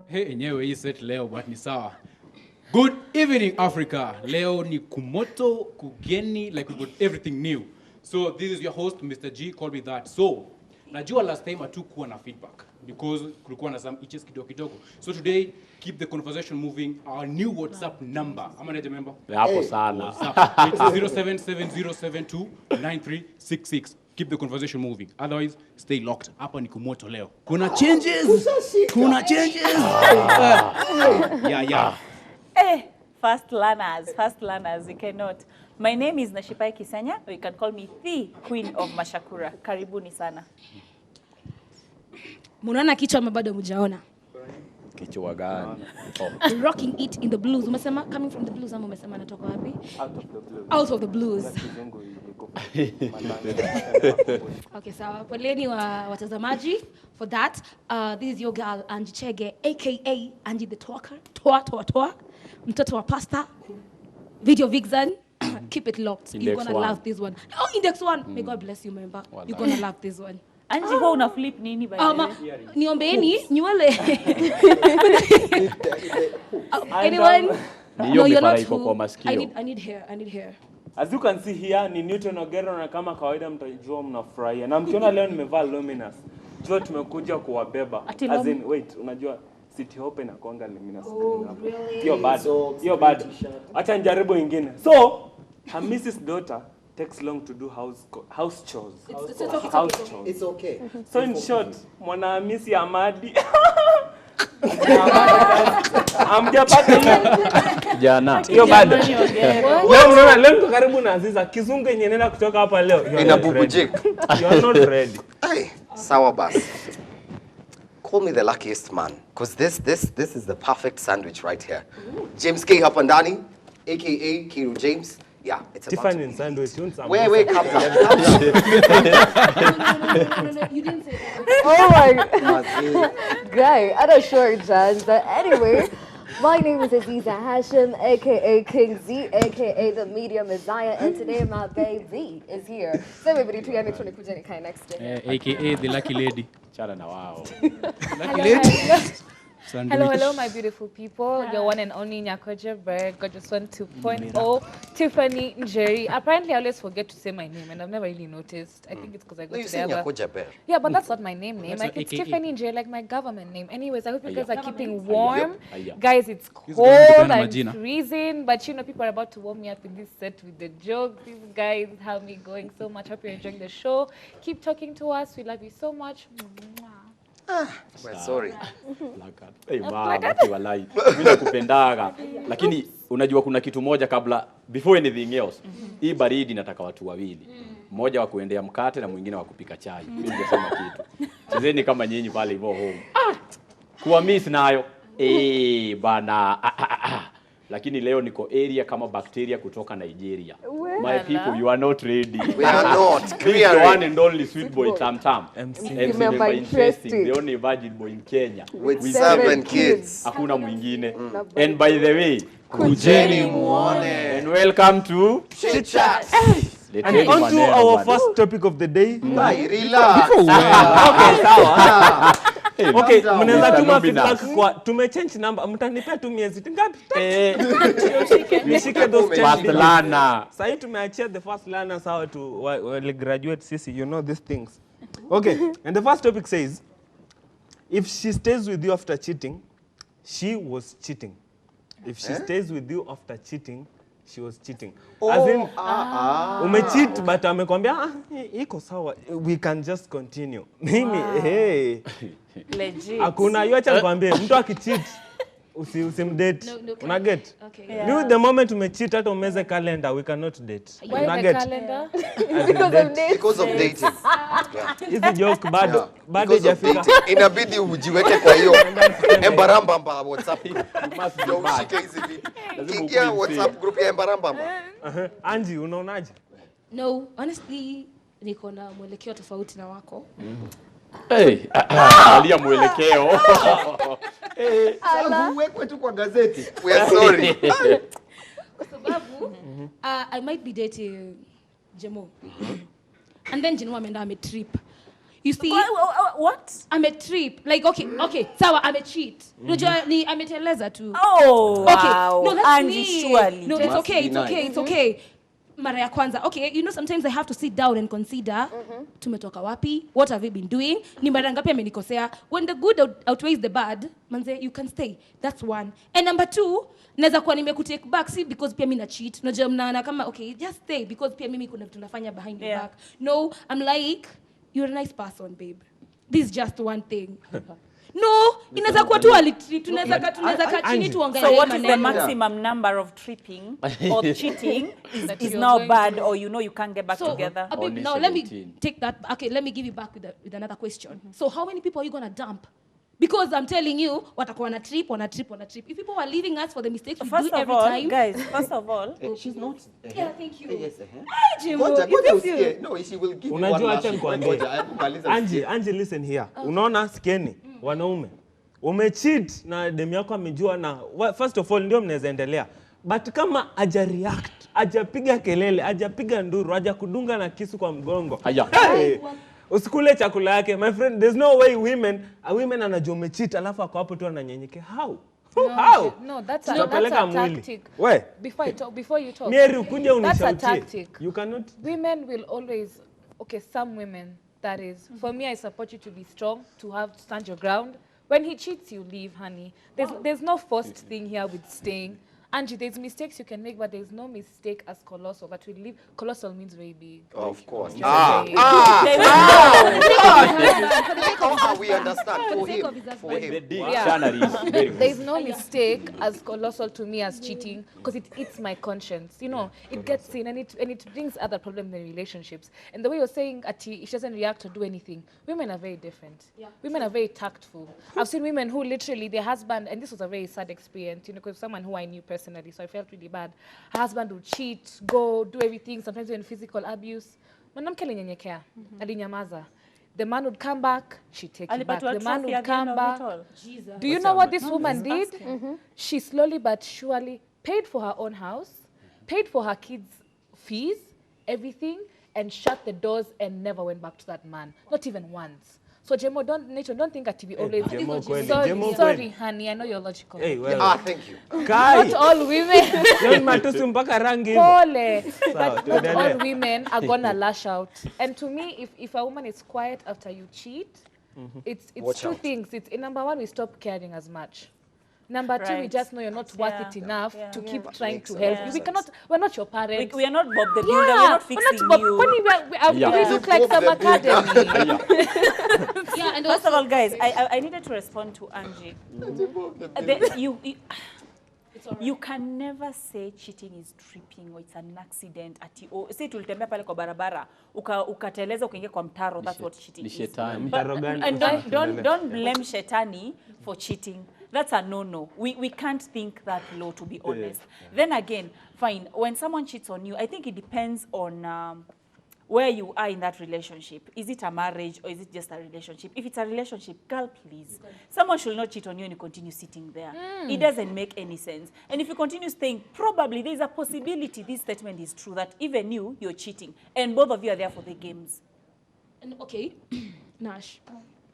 Hey, enyewe hii set leo but ni sawa. Good evening Africa. Leo ni kumoto, kugeni, like we got everything new. So this is your host Mr. G, call me that. So, najua last time hatukuwa na feedback because kulikuwa na some itches kidogo. So today keep the conversation moving. Our new WhatsApp number. Ama naje member? Hapo sana. It's 0770729366. Keep the conversation moving. Otherwise, stay locked. Hapa ni kumoto leo. Kuna changes. Yeah. Fast learners, you cannot. My name is Nashipai Kisanya, or you can call me the Queen of Mashakura. Karibuni sana. Munaona kichwa ama bado mjaona? Kichwa gani? Rocking it in the blues. Umesema coming from the blues ama umesema natoka wapi? Out of the blues. Okay, sawa. Poleni watazamaji for that. This is your girl Angie Chege, aka Angie the Talker. Toa. Mtoto wa pasta. Video vixen. Keep it locked. You're gonna love this one. Oh, Index 1. May God bless you, member. You're gonna love this one. Angie, ho una flip nini by the way? Niombeeni nywele. Anyone? No, you're not who. I need hair. As you can see here ni Newton Ogero, na kama kawaida mtajua mnafurahia. Na mkiona leo nimevaa luminous. Jua tumekuja kuwabeba. As in, wait, unajua City Hope na kuanga luminous. Oh, really? Hiyo bad. Acha njaribu ingine. So, her Mrs. daughter takes long to do house chores. It's okay. So in short, mwana Hamisi Amadi. Amjapata Jana. hiyo bado. Leo unaona leo tuko karibu na Aziza. Kizungu yenye nenda kutoka hapa leo. Inabubujika. You are not ready. Hey, sawa basi. Call me the luckiest man, because this is the perfect sandwich right here. James K hapa ndani, aka Kiru James. Yeah, it's about Tiffany and sandwich. Wait, come down. No, you didn't say that. Oh my guy, I'm not sure, Jan. But anyway, my name is Aziza Hashim, aka King Z, aka the Media Messiah, and today my baby is here. So everybody, tuya make sure to kujeni kai next day. AKA the lucky lady. Chana na wao. Lucky lady. Hello, my beautiful people. Your one and only Nyakoja Berg, Gorgeous One 2.0, Tiffany Njeri. Apparently, I always forget to say my name, and I've never really noticed. I think it's because I go to the other. Yeah, but that's not my name. Like it's AKA. Tiffany Njeri, like my government name. Anyways, I hope you guys are keeping warm. Guys, it's cold and freezing, but you know people are about to warm me up in this set with the jokes. These guys have me going so much. Hope you're enjoying the show. Keep talking to us. We love you so much. We're sorry. Walai. Mimi nakupendaga. Lakini unajua kuna kitu moja kabla before anything else. Hii baridi nataka watu wawili. Mmoja wa kuendea mkate na mwingine wa kupika chai. Mimi ningesema kitu. Chezeni kama nyinyi pale hivyo home. Kuwa miss nayo. Bana. Lakini leo niko area kama bacteria kutoka Nigeria. My people, you are not ready. We are not. Clear one and only sweet boy Tam Tam. MC Interesting. The only virgin boy in Kenya. With 7 kids. Hakuna mwingine. And by the way, Kujeni muone. and welcome to Chit Chat. And on to our first topic of the day. Relax. Okay, sawa. Okay, mnaweza tuma feedback kwa tumechange number. Mtanipea tu miezi ngapi? Nishike those first learner. Sasa tumeachia the first learners how to graduate sisi, you know these things. Okay, and the first topic says if she stays with you after cheating, she was cheating. If she stays with you after cheating, she was cheating. As in, umecheat but amekwambia iko sawa, we can just continue. Mimi hey. Legit. Hakuna hiyo, acha nikwambie mtu akicheat usimdate. Una get? Okay. You the moment umecheat hata umeze calendar, we cannot date. Why Una the get? calendar? Because of dating. Hizi joke bado hajafika. Inabidi ujiweke kwa hiyo embarambamba WhatsApp. Ndio ushike hizi vitu. Kingia WhatsApp group ya embarambamba. Angie, unaonaje? No, honestly, niko na mwelekeo tofauti na wako. alia mwelekeo. Sababu uwekwe tu kwa gazeti. We are sorry. Kwa sababu I might be dating Jemo. And then Jemo ameenda trip. You see, What? I'm a trip. Like, okay, sawa, I'm a cheat. Unajua ni ameteleza tu. Oh, Okay, wow. no, that's Angie, me. surely. No, it's Must okay, be it's nice. okay, it's okay. Mara ya kwanza. Okay, you know, sometimes I have to sit down and consider, tumetoka wapi? What have we been doing? Ni mara ngapi amenikosea? When the good outweighs the bad, manze, you can stay. That's one. And number two, naweza kuwa nimekutake back, see, because pia mimi na cheat. Unajua mnaona kama, okay, just stay, because pia mimi kuna vitu nafanya behind your back. No, I'm like, you're a nice person, babe. This is just one thing. No, inaweza kuwa tu alitrip. Tunaweza kaa chini tuongelee So what is the maneno. maximum number of tripping or cheating is now bad, or you know you can't get back together? Babe, Only now let me 17. take that. Okay, let me give you back with another question. So how many people are you gonna dump? Because I'm telling you, watakuwa na trip. If people are leaving us for the mistakes we do every time. Guys, first of all, She's not. Yeah, thank you. Yes, Jimbo, Ngoja, is ngoja this you? usikie. No, she will give you one Unajua last acha nikwambie. Angie. Angie, listen here. Unaona skeni wanaume. Umecheat na demu yako amejua na first of all ndio mnaweza endelea. But kama haja react, hajapiga kelele, hajapiga nduru, hajakudunga na kisu kwa mgongo. Aya. Hey, usikule chakula yake. My friend, there's no way women anajua umecheat alafu ako hapo tu ananyenyekea. How? How? No, that's a Tutapeleka mwili. tactic. We. Before you talk. Mary ukuja That's a unishautie. tactic. You cannot. Women will always, okay, some women, that is. For me, I support you to be strong, to stand your ground. When he cheats, you leave, honey. There's no forced thing here with staying. Angie, there's mistakes you can make, but there's no mistake as colossal that will leave. Colossal means very big. Of course. They We understand. For him. For The him. dictionary is very good. There's no mistake as colossal to me as cheating, because it eats my conscience. You know, it gets in and it brings other problems in relationships. And the way you're saying, Ati, she doesn't react or do anything. Women are very different. Yeah. Women are very tactful. I've seen women who literally, their husband, and this was a very sad experience, you know, because someone who I knew personally, so I felt really bad. Her husband would cheat, go, do everything, sometimes even physical abuse. Mwanamke alinyenyekea, alinyamaza. The man would come back, she'd take it back. The man would come back. Do you know what this woman did? She slowly but surely paid for her own house, paid for her kids' fees, everything, and shut the doors and never went back to that man. Not even once. So Jemo, don't think that TV always. Sorry, honey, I know you're logical. Hey, well. Thank you. Kai. Not all women. Yon matusi mpaka rangi. Pole. But not all women are gonna lash out. And to me, if a woman is quiet after you cheat, it's two things. It's number one, we stop caring as much. Number two, we just know you're not worth it enough to keep trying to help you. We're not your parents. we are not Bob the Builder. We're not fixing you. We look like some academy. Yeah, and First of all, guys, I needed to respond to Angie. You can never say cheating is tripping or it's an accident. Say tulitembea pale kwa barabara, ukateleza ukaingia kwa mtaro, that's what cheating is. And don't blame Shetani for cheating. That's a no-no. We can't think that low, to be honest. Then again, fine, when someone cheats on you, I think it depends on where you are in that relationship. Is it a marriage or is it just a relationship? If it's a relationship, girl, please. Someone should not cheat on you and you continue sitting there. It doesn't make any sense. And if you continue staying, probably there's a possibility this statement is true, that even you're cheating. And both of you are there for the games. And okay, Nash.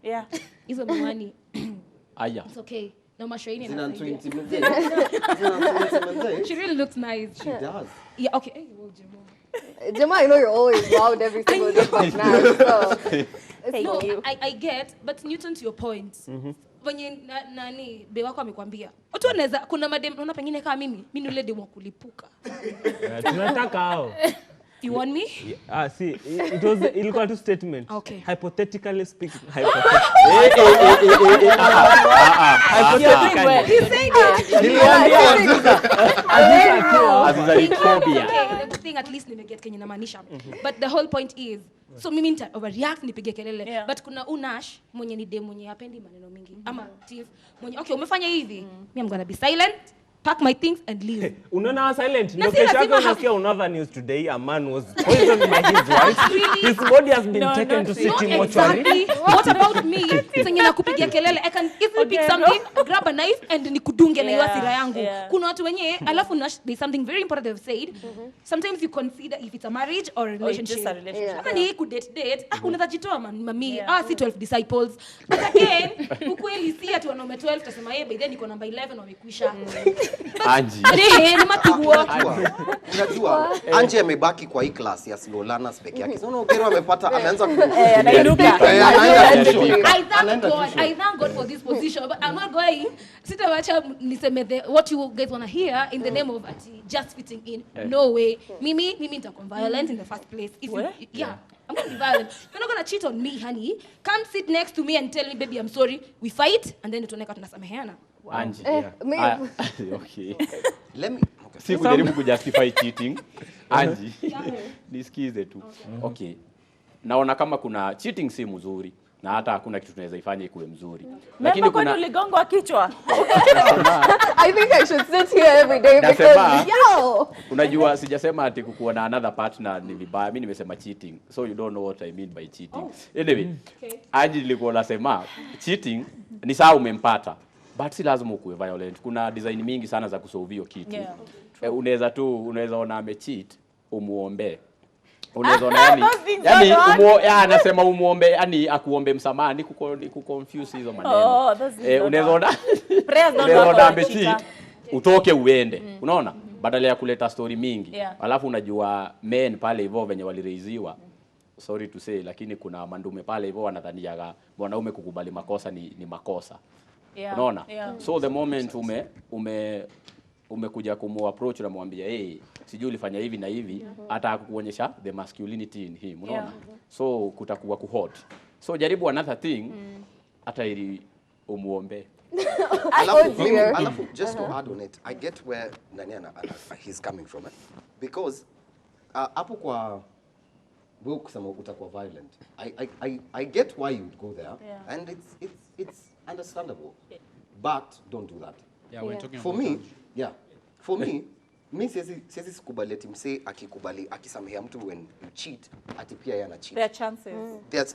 Yeah. Hizo miwani. Aya. It's okay. No mashaini She really looks nice. She does. Yeah, okay. Hey, well, Jemma, I know you're always loud every single day, but now, so. Thank you. I get, but Newton, to your point. Wenye nani be wako amekwambia. Watu wanaweza kuna madem unaona pengine kama mimi ni yule demu kulipuka. Tunataka hao. You want me? See, ilikuwa tu statement. Okay. Hypothetically speaking. He's saying it. The thing at least nimeget Kenya namaanisha. But the whole point is, so mimi nita overreact nipige kelele. But kuna Unash mwenye ni demu mwenye hapendi maneno mingi. Ama Tiff mwenye okay umefanya hivi. Me I'm gonna be silent. Pack my things and leave. Unaona silent. Ndio kesho yake unasikia another news today, a man was poisoned by his wife. His body has been taken to city mortuary. Exactly. What about me? Singing nakupigia kelele. I can easily pick something, grab a knife and nikudunge na hiyo hasira yangu. Kuna watu wenye alafu there's something very important they've said. Sometimes you consider if it's a marriage or a relationship. Kama ni date, unaweza jitoa mami, si 12 disciples. But again, ukweli si ati wanaume 12 tutasema by then niko number 11 wamekwisha. Anji. Ni matibuo. Unajua Anji amebaki kwa hii class ya slow learners peke yake. Unaona Okero amepata ameanza I thank God for this position, but I'm not going. Sitawacha niseme what you guys want to hear in the name of just fitting in. No way. Mimi nitakuwa violent in the first place. If you, I'm going to be violent. You're not going to cheat on me, honey. Come sit next to me and tell me, baby, I'm sorry. We fight, and then tunaeka tunasameheana. Anji. Okay. Let me Si kujaribu kujustify cheating. Anji. Nisikize tu. Okay. Naona kama kuna cheating si mzuri na hata hakuna kitu tunaweza ifanya ikuwe mzuri. Lakini kuna uligongwa kichwa. I think I should sit here every day because unajua sijasema ati kukuwa na another partner ni vibaya. Mimi nimesema cheating. So you don't know what I mean by cheating. Anyway, Anji nilikuwa nasema cheating ni sawa umempata. But si lazima ukuwe violent. Kuna design mingi sana za kusolve hiyo kitu. Unaweza ona amecheat, umuombe. Unaweza ona anasema umuombe, yani akuombe msamaha, ni kuconfuse hizo maneno. Unaweza ona amecheat, utoke uende. Unaona? Badala ya kuleta story mingi. Alafu unajua men pale hivyo venye walireiziwa. Sorry to say, lakini kuna mandume pale hivyo wanadhaniaga mwanaume kukubali makosa ni makosa. Unaona? So the moment umekuja approach na mwambia sijui ulifanya hivi na hivi, hata kukuonyesha the masculinity in him, unaona? So kutakuwa kuhot. So jaribu another thing, hata ili umuombe. Alafu, just to add on it, I get where Naniana he's coming from, because hapo kwa wewe kusema utakuwa violent. I get why you would go there, and it's understandable, but don't do that. We're talking for about me, for me, mimi siwezi sikubali ati msee akisamehea mtu when you cheat, ati pia yeye ana cheat. There are chances.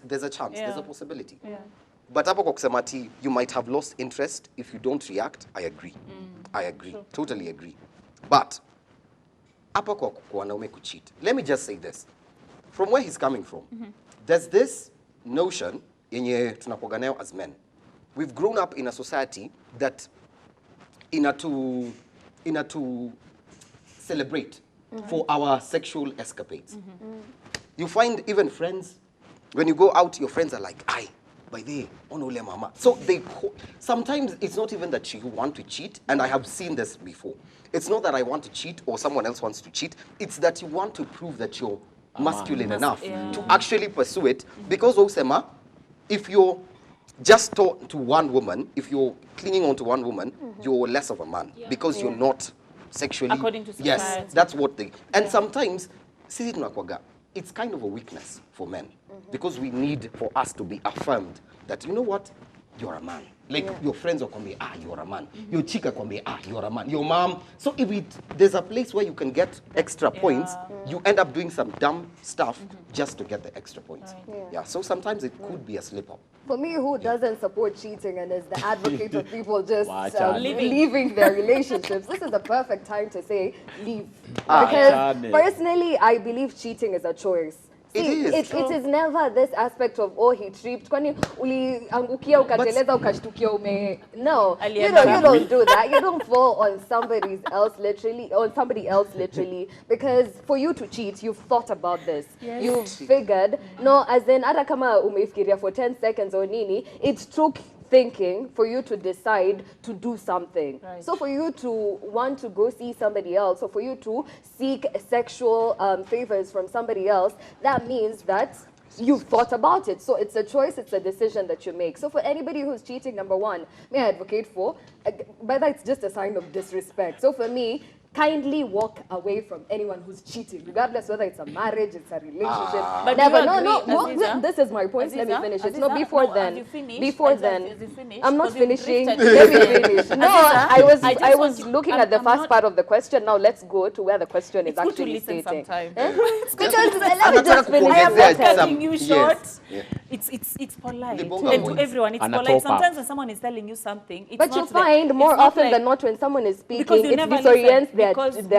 There's a chance, there's a possibility. But hapo kwa kusema ati you might have lost interest if you don't react, I agree. I agree. Sure. Totally agree. But hapa kwa wanaume kucheat. Let me just say this. From where he's coming from, there's this notion yenye tunakuwa nayo as men. We've grown up in a society that ina to celebrate for our sexual escapades. You find even friends, when you go out, your friends are like, "Aye, by the way, ono ule mama." So sometimes it's not even that you want to cheat, and I have seen this before. It's not that I want to cheat or someone else wants to cheat. It's that you want to prove that you're masculine enough to actually pursue it, because Osema, if you're just to one woman, if you're clinging on to one woman, you're less of a man because you're not sexually. According to society. Yes, that's what they. And sometimes, it's kind of a weakness for men because we need for us to be affirmed that, you know what, you're a man. Like your friends will come, you're a man. Your chica come, you're a man. Your mom. So if there's a place where you can get extra points, you end up doing some dumb stuff just to get the extra points. Yeah. So sometimes it could be a slip up. For me, who doesn't support cheating and is the advocate of people just leaving their relationships, this is the perfect time to say leave. Because personally, I believe cheating is a choice. See, it is never this aspect of, he tripped. Kwani uliangukia ukateleza ukashtukia ume. No, you don't do that. You don't fall on somebody else literally, because for you to cheat, you've thought about this. Yes. You've figured. No, as in hata kama umeifikiria for 10 seconds or nini, it took thinking for you to decide to do something. Right. So for you to want to go see somebody else, or for you to seek sexual favors from somebody else, that means that you've thought about it. So it's a choice, it's a decision that you make. So for anybody who's cheating, number one, may I advocate for, but that's just a sign of disrespect. So for me, kindly walk away from anyone who's cheating, regardless whether it's a marriage, it's a relationship. But Never. do you No, agree, no. Aziza? This is my point. Let me Aziza? finish it. Aziza? No, before No, then. have you finished? Before Aziza, then. is it finished? I'm not Because you've finishing. drifted. Let me finish. No, Aziza, I was I just I want was you- looking I'm- at the I'm first not- part of the question. Now let's go to where the question is It's good to actually listen stating. sometime. Because let me Anataka just finish. I am kuongezea not Okay. cutting you short. Yes. Yeah. It's polite. Libonga And to points. everyone, it's Ana polite. top up. Sometimes when someone is telling you something, it's But not you like- find more it's not often like- than not when someone is because speaking, you it never disorients listen, their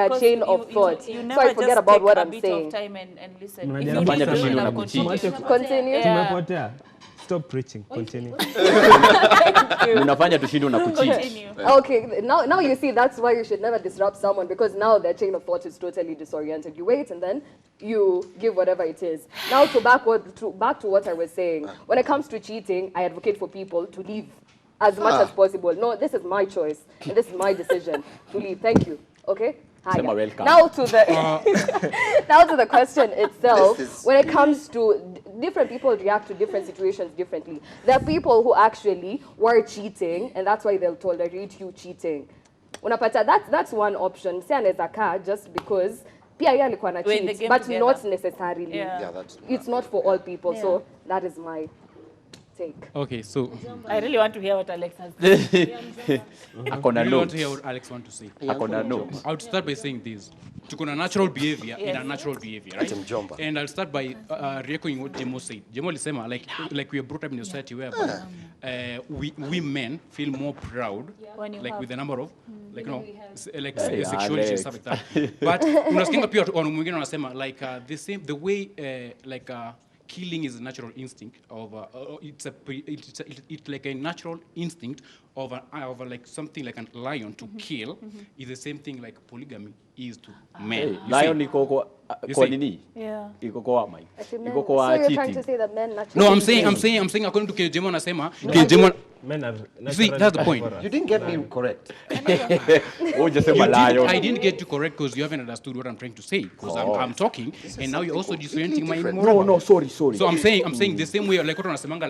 because chain you- of thought. You So never I forget just about take what a I'm bit saying. of time and listen. Mnajaribu If you Fanya need to, tushinda you na have kucheat. continued. Continue. Yeah. Tumepotea. Stop preaching. Continue. Mnafanya tushindwe na kucheat. Continue. Okay, now you see that's why you should never disrupt someone, because now their chain of thought is totally disoriented. You wait and then you give whatever it is. Now back to what I was saying. When it comes to cheating, I advocate for people to leave as much as possible. No, this is my choice and this is my decision to leave. Thank you. Okay? Hi. Sema welcome. Now to the now to the question itself. This is- When it comes to different people react to different situations differently. There are people who actually were cheating, and that's why they'll tolerate you cheating. Unapata, that's one option. Si anaweza kaa just because pia yeye alikuwa na We're in the cheat, game but together. not necessarily. Yeah. Yeah, that's It's not for all people. So that is my take. Okay, so I really want to hear what Alex has to say. Ako I na really want to hear notes. what Alex want to say. Ako na notes. I would start by saying this. Tuko na natural behavior in a Yes. natural behavior, right? Ati mjomba. And I'll start by re-echoing what Jemo said. Jemo alisema, like we are brought up in a society where we men feel more proud, When you like have- with the number of, like, you know, Hey, sexuality and stuff like that. But unasikia pia watu mwingine wanasema, like, the way, like, killing is a natural instinct of it's like a natural instinct of like something like a lion to kill is the same thing like polygamy is to men. Hey, You lion see? iko kwa You kwa see? nini? Yeah. Iko kwa mai. Actually, Iko men, kwa so you're trying cheating. to say that men naturally No, I'm saying according to Kejemo anasema, Kejemo, Men are you see, that's the point. You didn't get me correct. Wewe hujasema lion. I didn't get you correct because you haven't understood what I'm trying to say. Because I'm talking, and now you're also disorienting my different. No, sorry. So I'm saying the same way like what unasemanga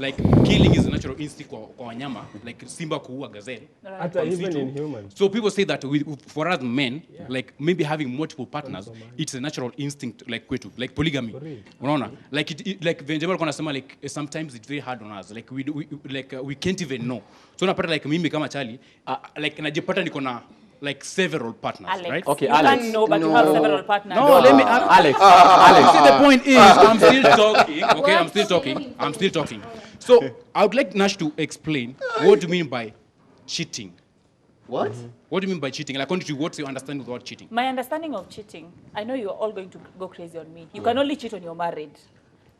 like killing is a natural instinct kwa wanyama, like simba kuua gazelle. Hata kwa even msitu. in humans. So people say that for us men, like maybe having multiple partners, it's a natural instinct like kwetu, like polygamy. Unaona? Like like Venjema alikuwa anasema like sometimes it's very hard on us. Like we can't even know. So unapata like mimi kama Charlie, like najipata niko na like several partners, Alex. right? Okay, you Alex. can't know, but you have several partners. No, let me Alex. See, the point is, I'm still talking. Okay, I'm still talking. So I would like Nash to explain what do you mean by cheating. What? What do you mean by cheating? Like, according to what's your understanding of what cheating? My understanding of cheating, I know you're all going to go crazy on me. You can only cheat when you're married.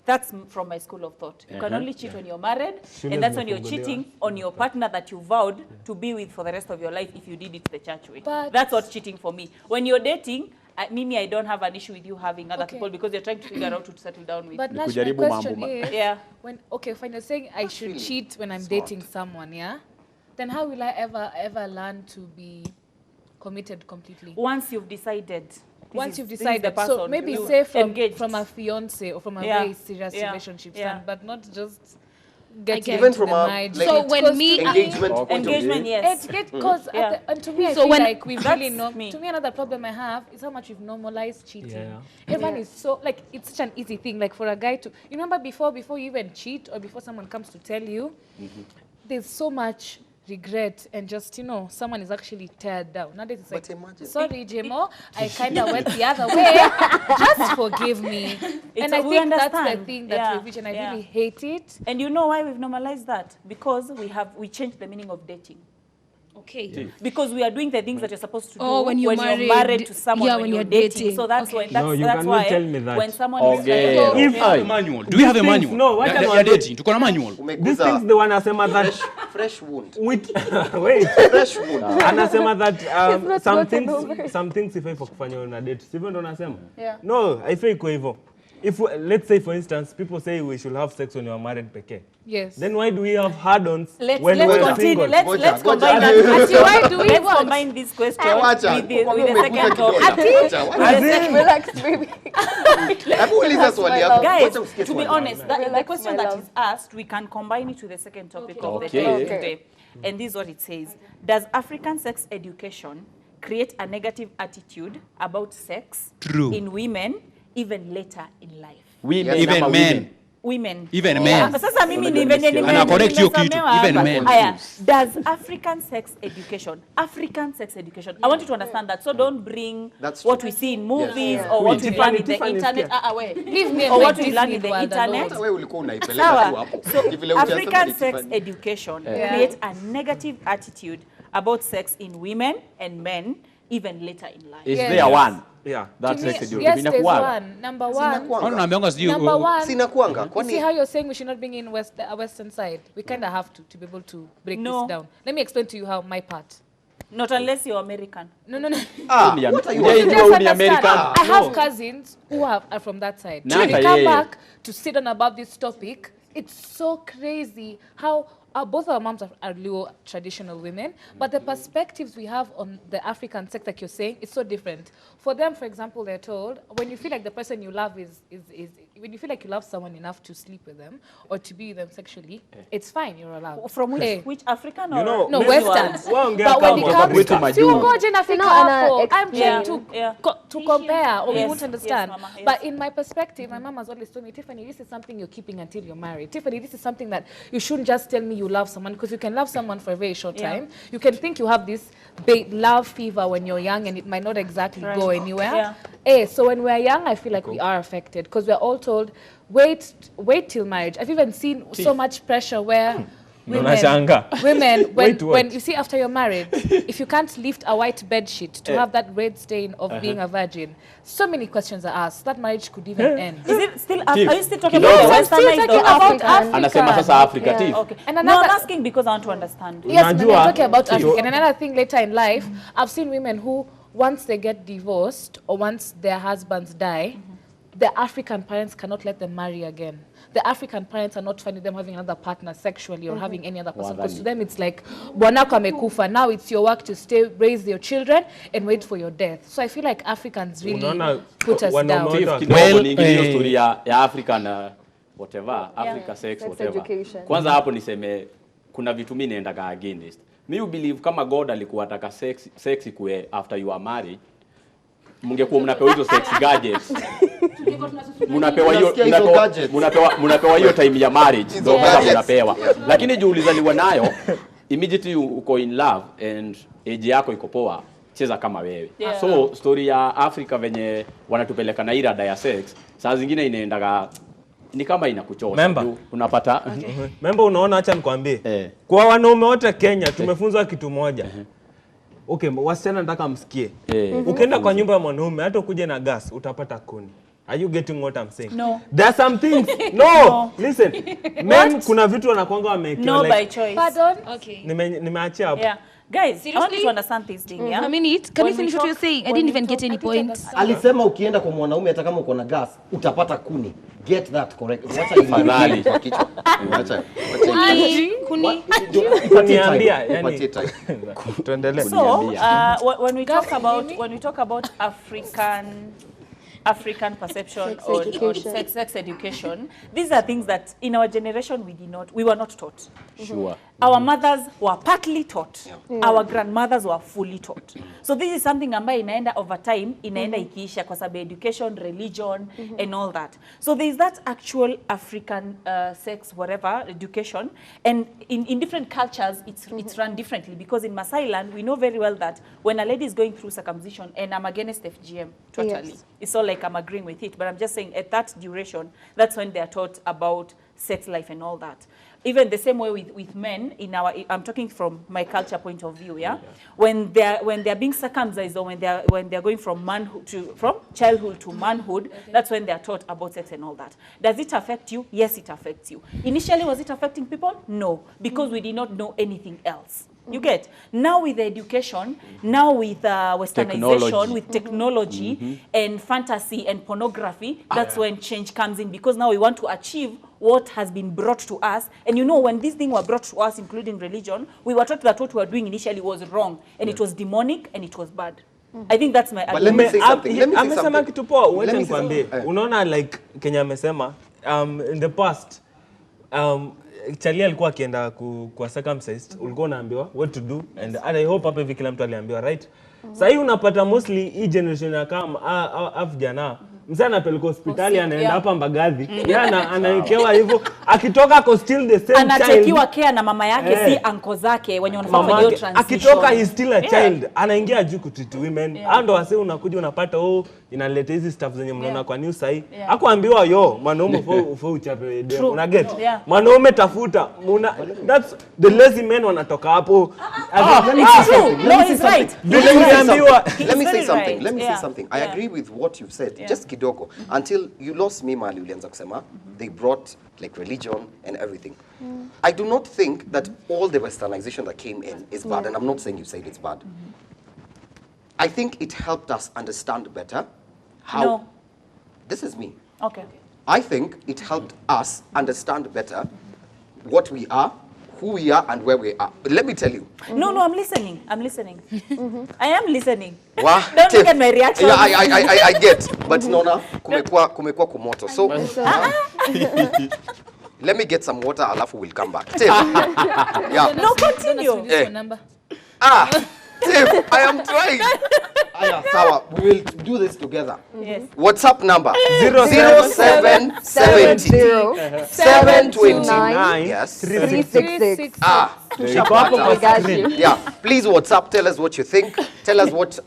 That's from my school of thought. You can only cheat when you're married, and that's when you're cheating on your partner that you vowed to be with for the rest of your life if you did it the church way. But- That's what's cheating for me. When you're dating, Mimi, I don't have an issue with you having other Okay. people because you're trying to figure out who to settle down with. But Nash, my kujaribu question mambo. is, Yeah. when fine, you're saying I should cheat when I'm dating someone, yeah? Then how will I ever learn to be committed completely? Once you've decided. Once you've this is the decided, so person, maybe you say engaged. from a fiance or from a Yeah. very serious Yeah. relationship, Yeah. stand, but not just get get Even into from the a, marriage. like, So It when goes me- to- engagement point of Engagement, view. yes. because Yeah. and to me, I So feel when- like we've really That's me. to me another problem I have is how much we've normalized cheating. Yeah. Everyone is so like it's such an easy thing. Like for a guy to you remember before you even cheat or before someone comes to tell you, there's so much regret and just someone is actually teared down. Nowadays it's like But imagine- sorry Jemo, I kind of went the other way. Just forgive me. And I we think that's the understand. thing that Yeah, we've reached, and I yeah. really hate it. And you know why we've normalized that? Because we changed the meaning of dating. Okay. Because we are doing the things that you're supposed to do Oh, when you're married. to someone Yeah, when when you're you're dating. dating. So that's Okay. when No, you that's cannot why tell me that. when someone Okay. is like, Do we have a manual? Do we have a These things- manual? no, what That I'm you're saying- dating. Tuko na manual. These Umeguza things the one anasema that fresh wound. wait, wait. Fresh wound. Anasema that not some gotten over. things ifai for kufanya una date. Sivyo ndo anasema? Yeah. No, haifai kwa hivyo. If let's say for instance people say we should have sex when you are married peke. Yes. Then why do we have hard-ons let's when let's we're continue. single? Let's Goja. combine that. Actually, why do we let's what? combine this question Wacha. with the Kwa second umeguza topic. kidole. Wacha. Relax, baby. Hebu uliza swali yako. Guys, Wacha usikie to be swali. honest, the Relax, question my that love. is asked, we can combine it with the second topic of the Okay. day Okay. today. And this is what it says. Does African sex education create a negative attitude about sex True. in women even later in life. Women, Even ama men. Women. Even men. Sasa mimi Unajua ni venye nimesikia. nime- Ana correct hiyo kitu. nimesomewa Even hapa. men. Aya, does African sex education, I want you to understand that, so don't bring That's what true. we see in movies Yes. or what we learn in the Tiffany, internet. sikia. Wait. Leave me Or and what my we learn Disney in the world alone. internet. Hata wewe ulikuwa unaipeleka tu Sawa. hapo. So Vile hujasema African ni sex Tiffany. education creates a negative attitude about sex in women and men even later in life. Is Yes. there one? Yeah. That's To me, sex education. yes, there's Inakuwaga. one. Number one. Sinakuanga. Ona naambianga sijui Number one. Sina kuanga. You see Kwani how you're saying we should not bring in a Western side? We kind of have to be able to break No. this down. Let me explain to you how my part. Not unless you're American. No. Ni- what are you Hujai You jua just huyu ni understand. American. I have cousins who are from that side. Na When we hata come yeye. back to sit on about this topic, it's so crazy how both our moms are Luo traditional women, but the perspectives we have on the African sex, like you're saying, is so different. For them, for example, they're told when you feel like the person you love is when you feel like you love someone enough to sleep with them or to be with them sexually, it's fine, you're allowed. From which, Eh. which African or You know, No, Maybe Western. waongea But when kama it wako comes kwetu to majuu. ngoja nafika No, ana hapo, I'm explain. trying Yeah. to compare, or we Yes, won't understand. yes, mama, yes. But in my perspective, my mom has always told me, Tiffany, this is something you're keeping until you're married. Tiffany, this is something that you shouldn't just tell me you love someone, because you can love someone for a very short Yeah. time. You can think you have this love fever when you're young, and it might not exactly go anywhere. Yeah. So when we're young, I feel like we are affected, because we're all told, wait till marriage. I've even seen so much pressure where Unashanga. women Wait, what? when you see after you're married, if you can't lift a white bed sheet to have that red stain of being a virgin, so many questions are asked. That marriage could even end. Is it still? Tiff, Are you still talking kidogo. about Yes, I'm still Westernized talking or about African? Africa. Anasema sasa Africa, Yeah. Tiff. Okay. And No, another- I'm asking because I want to understand. Yes, and then Unajua, talking about Tiff, Africa. And another thing later in life, I've seen women who, once they get divorced or once their husbands die, the African parents cannot let them marry again. The African parents are not finding them having another partner sexually or having any other person. Because to them it's like, bwanako amekufa, now it's your work to stay, raise your children and wait for your death. So I feel like Africans really Unaona, put us wanaume down. wote Tiff, wa- kidogo Well, niingilie hiyo eh. story ya African whatever, Africa sex Sex whatever. education. Kwanza hapo niseme kuna vitu mimi naendaga against. Me believe kama God alikuwa ataka sex ikue after you are married, mngekuwa mnapewa hizo sex gadgets. Mnapewa hiyo Unasikia hizo gadgets. mnapewa hiyo time ya marriage ndio Hizo kwanza gadgets. mnapewa. Lakini juu ulizaliwa nayo immediately uko in love and age yako iko poa, cheza kama wewe. Yeah. So story ya Africa venye wanatupeleka na irada ya sex, saa zingine inaendaga ni kama inakuchosha. Member. Juu unapata Member, unaona, acha nikwambie. Eh. Kwa wanaume wote Kenya tumefunzwa kitu moja. Okay, wasichana nataka msikie. Ukienda kwa nyumba ya mwanaume hata ukuje na gas utapata kuni. Are you getting what I'm saying? No. There are some things. No. Listen. Men kuna vitu wanakuanga wamewekewa No by like choice. Pardon? Okay. nimeachia hapo. Yeah. Guys, I want you Seriously? to understand this thing, yeah? A minute. Can When you finish we what you're talk- saying? I when didn't we even get talk- any points. alisema ukienda kwa mwanaume hata kama uko na gas utapata kuni. Get that correct. Wacha Fadhali. kwa kichwa. Wacha. Kuni. Kuniambia, yani. Patie time. Tuendelee. So, Kuniambia. when we talk about African perception Sex on education. sex education, these are things that in our generation we were not taught. Sure. Our mothers were partly taught. Our grandmothers were fully taught. So this is something ambayo inaenda over time, inaenda ikiisha kwa sababu education, religion, and all that. So there is that actual African sex, whatever, education. And in different cultures, it's run differently. Because in Maasai land, we know very well that when a lady is going through circumcision, and I'm against FGM, totally. Yes. It's all like I'm agreeing with it. But I'm just saying at that duration, that's when they're taught about sex life and all that. Even the same way with men I'm talking from my culture point of view, yeah. When they're being circumcised or when they're going from childhood to manhood, that's when they're taught about sex and all that. Does it affect you? Yes, it affects you. Initially, was it affecting people? No, because we did not know anything else. You get? Now with the education, now with westernization, with technology and fantasy and pornography, that's when change comes in, because now we want to achieve what has been brought to us. And you know, when these things were brought to us, including religion, we were taught that what we were doing initially was wrong, and it was demonic, and it was bad. I think that's my But let me argument. say something. Let me say Amesema something. kitu poa, wacha Let me say nikwambie. something. Unaona like Kenya amesema in the past Charlie alikuwa akienda kwa circumcised, ulikuwa unaambiwa what to do, and I hope hapa hivi kila mtu aliambiwa, right? Sasa hii unapata mostly hii generation ya kama vijana msana anapeleka hospitali anaenda hapa Mbagathi, yeye anawekewa hivyo, akitoka ako still the same child, anachekiwa care na mama yake, si uncle zake wenye wanafanya hiyo transition. Akitoka he still a child, anaingia juu kutitu women. Ando wase unakuja unapata inaleta hizi stuff zenye mnaona kwa news sahi. Hakuambiwa mwanaume ufo uchape demo, una get? Mwanaume tafuta, that's the lazy men wanatoka hapo. Let me say something. I agree with what you've said. Just kidogo. Until you lost me mali ulianza kusema, they brought like religion and everything. I do not think that all the westernization that came in is bad, and I'm not saying you said it's bad. I think it helped us understand better how... No. This is me. Okay. I think it helped us understand better what we are, who we are, and where we are. But let me tell you. No, I'm listening. I am listening. Wow. Don't look at my reaction. Yeah, I get. But Nona, kumekuwa kumoto. So, let me get some water, alafu we'll come back. Tiff. Yeah. No, continue. Tiff, I am trying. Sawa, we will do this together. Yes. WhatsApp number 0770 729 yes 366. Yeah, please WhatsApp, tell us what you think. Tell us what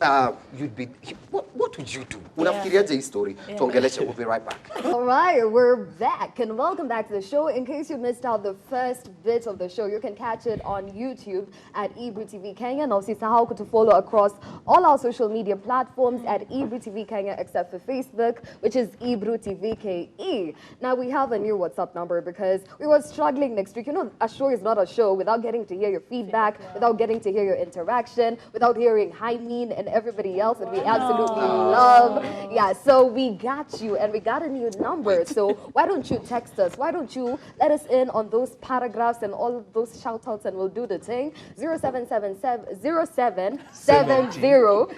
you'd be. What would you do? Unafikiriaje hii story? Tuongeleshe, we'll be right back. All right, we're back and welcome back to the show. In case you missed out the first bit of the show, you can catch it on YouTube at Ebru TV Kenya. Now, usisahau to follow across all our social media platforms at Ebru TV Kenya, except for Facebook, which is Ebru TV KE. Now, we have a new WhatsApp number because we were struggling next week. You know, a show is not a show without getting to hear your feedback, without getting to hear your interaction, without hearing Jaime and everybody else that we absolutely love. Yeah, so we got you and we got a new number. So why don't you text us? Why don't you let us in on those paragraphs and all of those shout outs, and we'll do the thing. 0770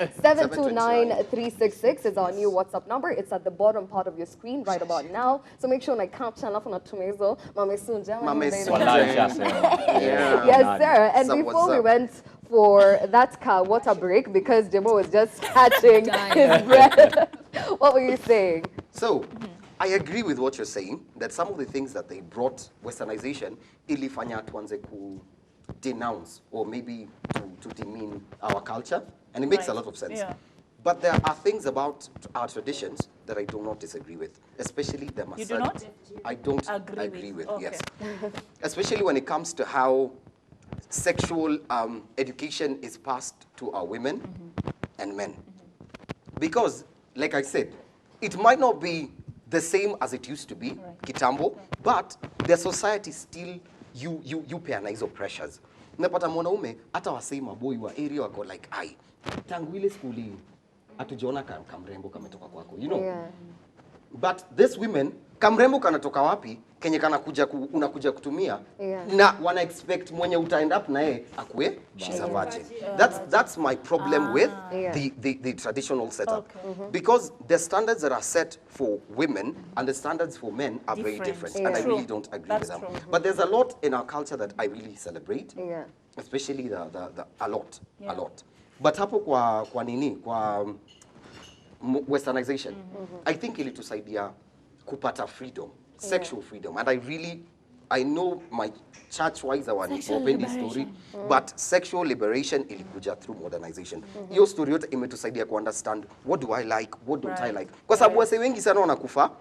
729 366 is our new WhatsApp number. It's at the bottom part of your screen right about now. So make sure na caption alafu na tumezo mamesunja. Yes, sir. And before we went for that water break, because Jemo was just catching his breath, what were you saying? So, I agree with what you're saying, that some of the things that they brought, westernization, ilifanya tuanze ku denounce or maybe to demean our culture, and it makes a lot of sense. Yeah. But there are things about our traditions that I do not disagree with, especially the masculinity. You do not? I don't agree with okay. Yes. Especially when it comes to how sexual education is passed to our women and men. Because, like I said, it might not be the same as it used to be, kitambo, but the society still, you peana hizo pressures. Unapata mwanaume, hata wasei maboy wa area wako like, tangu ile skuli, hatujaona kamrembo kametoka kwako, you know? Yeah. But these women, kamrembo kanatoka wapi, kenye unakuja kutumia, na wana expect mwenye utaend up na akue, she's a virgin. That's my problem with the traditional setup. Okay. Because the standards that are set for women and the standards for men are very different. And I really don't agree with them. But there's a lot in our culture that I really celebrate, especially a lot. But hapo kwa nini, kwa westernization, I think ilitusaidia kupata freedom, sexual freedom. And I know my church-wise hawapendi story, but sexual liberation ilikuja through modernization. Hiyo story yote imetusaidia ku understand what do I like, what don't I like. Kwa sababu wase wengi sana wanakufa,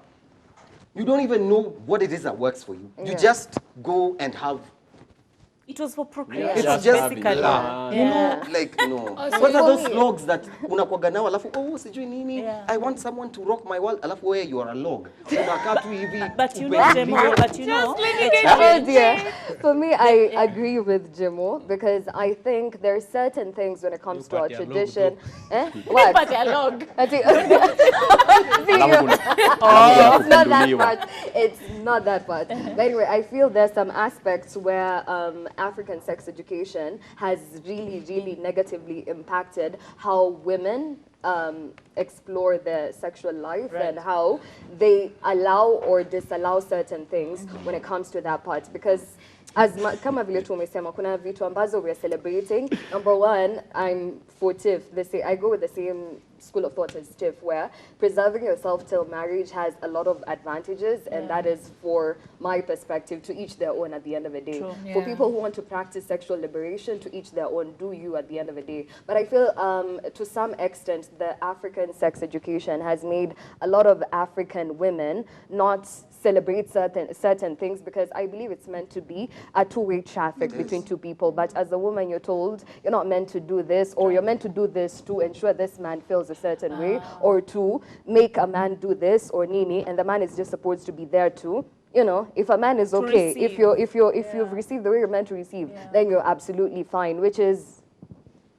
you don't even know what it is that works for you. You just go and have. It was for procreation. It's just basically. You know, like, no. What are those logs that unakuwaga nao alafu sijui nini? I want someone to rock my world alafu where you are a log. Unakaa tu hivi. But you know, dear. For me, I agree with Jimo because I think there are certain things when it comes to our tradition. What? But a log. It's not that part. It's not that part. But anyway, I feel there's some aspects where African sex education has really, really negatively impacted how women explore their sexual life and how they allow or disallow certain things when it comes to that part. Because kama vile tu umesema, kuna vitu ambazo we are celebrating. Number one, I'm for TIFF. I go with the same school of thought as TIFF, where preserving yourself till marriage has a lot of advantages, and that is, for my perspective, to each their own at the end of the day. True. For people who want to practice sexual liberation, to each their own, do you at the end of the day. But I feel to some extent the African sex education has made a lot of African women not celebrate certain things, because I believe it's meant to be a two-way traffic between two people. But as a woman, you're told you're not meant to do this, or you're meant to do this to ensure this man feels a certain way, or to make a man do this or nini, and the man is just supposed to be there to, you know, if a man is okay, if you've received the way you're meant to receive, then you're absolutely fine, which is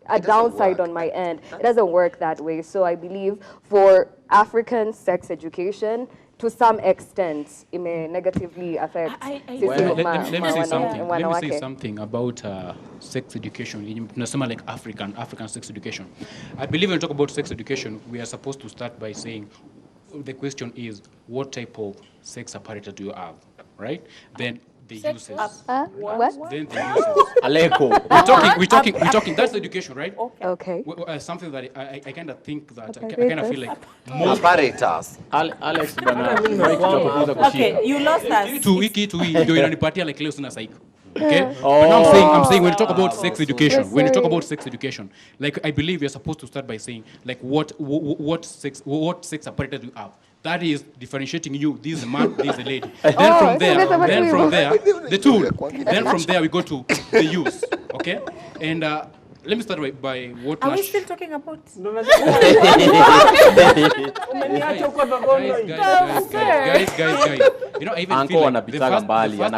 a downside on my end. It doesn't work that way. So I believe for African sex education, to some extent, it may negatively affect. Let me say something about sex education. Tunasema like African sex education. I believe when we talk about sex education, we are supposed to start by saying, the question is, what type of sex apparatus do you have, right? Then the uses. What? Then the uses. Aleko. We're talking. That's education, right? Okay. Something that I kind of think that I kind of feel like most Apparatus. Alex bana. Okay, you lost us. Kitu hii ndio inanipatia like leo sina psycho. Okay? But now I'm saying when you talk about sex education, like I believe you're supposed to start by saying like what sex apparatus you have. That is differentiating you. This is a man, this is a lady. Then from there, the tool. Then from there we go to the use. Okay? And let me start by what. Are we still talking about? Guys, you know, I even feel like the first